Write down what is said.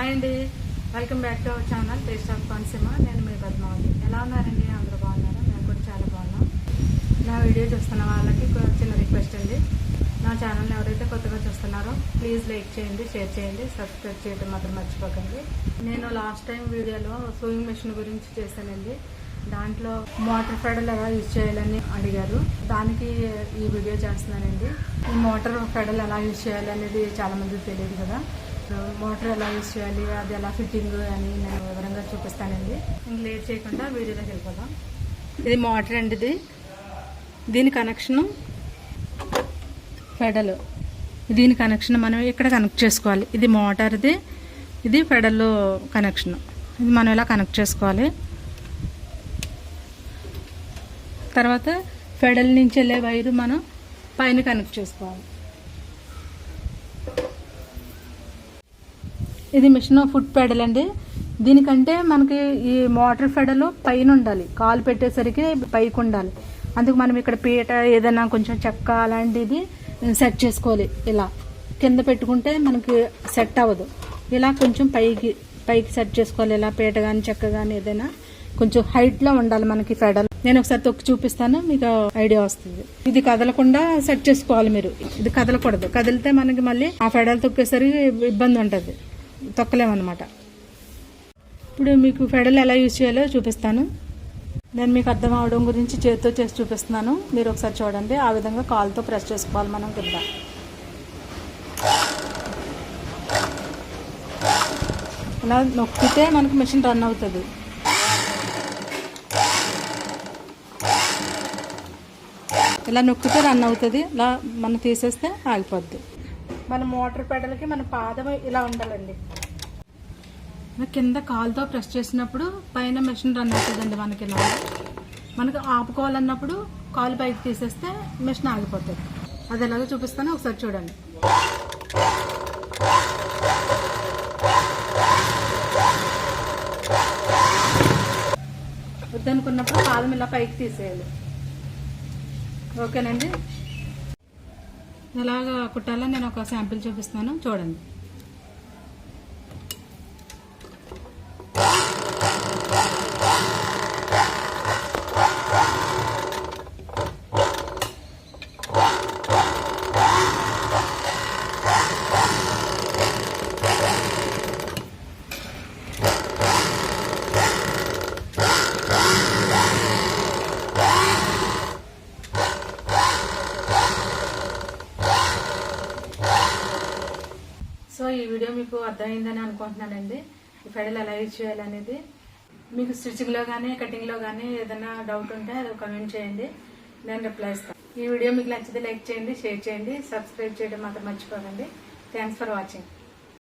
Hi అండి, welcome back to our channel taste of Konaseema. నేను మీ పద్మావతి. ఎలా ఉన్నారండి? అందరూ బాగున్నారా? మేము కూడా చాలా బాగున్నాం. నా వీడియో చూస్తున్న వాళ్ళకి చిన్న రిక్వెస్ట్ అండి, నా ఛానల్ని ఎవరైతే కొత్తగా చూస్తున్నారో ప్లీజ్ లైక్ చేయండి, షేర్ చేయండి, సబ్స్క్రైబ్ చేయడం మాత్రం మర్చిపోకండి. నేను లాస్ట్ టైం వీడియోలో సూయింగ్ మెషిన్ గురించి చేశానండి. దాంట్లో మోటార్ ఫెడల్ ఎలా యూజ్ చేయాలని అడిగారు, దానికి ఈ వీడియో చేస్తున్నానండి. ఈ మోటార్ ఫెడల్ ఎలా యూజ్ చేయాలనేది చాలా మందికి తెలియదు కదా. మోటార్ ఎలా యూజ్ చేయాలి, అది ఎలా ఫిట్టింగ్ అని నేను వివరంగా చూపిస్తానండి. ఇంక లేట్ చేయకుండా వీడియోలోకి వెళ్ళిపోదాం. ఇది మోటార్ అండి, దీని కనెక్షన్ ఫెడల్, దీని కనెక్షన్ మనం ఇక్కడ కనెక్ట్ చేసుకోవాలి. ఇది మోటార్ది, ఇది ఫెడల్ కనెక్షన్. ఇది మనం ఇలా కనెక్ట్ చేసుకోవాలి. తర్వాత ఫెడల్ నుంచి వెళ్ళే వైరు మనం పైన కనెక్ట్ చేసుకోవాలి. ఇది మిషన్ ఫుట్ పెడల్ అండి. దీనికంటే మనకి ఈ మోటార్ ఫెడల్ పైన ఉండాలి, కాలు పెట్టేసరికి పైకి ఉండాలి. అందుకు మనం ఇక్కడ పీట ఏదైనా కొంచెం చెక్క అలాంటిది సెట్ చేసుకోవాలి. ఇలా కింద పెట్టుకుంటే మనకి సెట్ అవ్వదు. ఇలా కొంచెం పైకి సెట్ చేసుకోవాలి. ఇలా పీట కానీ చెక్క కానీ ఏదైనా కొంచెం హైట్లో ఉండాలి మనకి ఫెడల్. నేను ఒకసారి తొక్కి చూపిస్తాను, మీకు ఐడియా వస్తుంది. ఇది కదలకుండా సెట్ చేసుకోవాలి మీరు. ఇది కదలకూడదు, కదిలితే మనకి మళ్ళీ ఆ ఫెడల్ తొక్కేసరికి ఇబ్బంది ఉంటుంది, తొక్కలేమన్నమాట. ఇప్పుడు మీకు ఫెడల్ ఎలా యూజ్ చేయాలో చూపిస్తాను. నేను మీకు అర్థం అవడం గురించి చేతితో చేసి చూపిస్తున్నాను, మీరు ఒకసారి చూడండి. ఆ విధంగా కాలుతో ప్రెస్ చేసుకోవాలి మనం కింద. ఇలా నొక్కితే మనకు మిషన్ రన్ అవుతుంది. ఇలా నొక్కితే రన్ అవుతుంది, ఇలా మనం తీసేస్తే ఆగిపోద్ది. మన మోటార్ పెడలకి మన పాదం ఇలా ఉండాలండి. కింద కాలుతో ప్రెస్ చేసినప్పుడు పైన మెషిన్ రన్ అవుతుందండి. మనకి ఇలా మనకు ఆపుకోవాలన్నప్పుడు కాలు పైకి తీసేస్తే మెషిన్ ఆగిపోతుంది. అది ఎలాగో చూపిస్తాను, ఒకసారి చూడండి. వద్దనుకున్నప్పుడు పాదం ఇలా పైకి తీసేయాలి. ఓకేనండి. ఎలాగా కుట్టాలో నేను ఒక శాంపిల్ చూపిస్తాను, చూడండి. సో ఈ వీడియో మీకు అర్థమైందని అనుకుంటున్నానండి. ఈ ఫెడల్ ఎలా యూజ్ చేయాలనేది. మీకు స్టిచ్చింగ్లో కానీ కటింగ్లో కానీ ఏదైనా డౌట్ ఉంటే అది కామెంట్ చేయండి, నేను రిప్లై ఇస్తాను. ఈ వీడియో మీకు నచ్చితే లైక్ చేయండి, షేర్ చేయండి, సబ్స్క్రైబ్ చేయడం మాత్రం మర్చిపోకండి. Thanks for watching.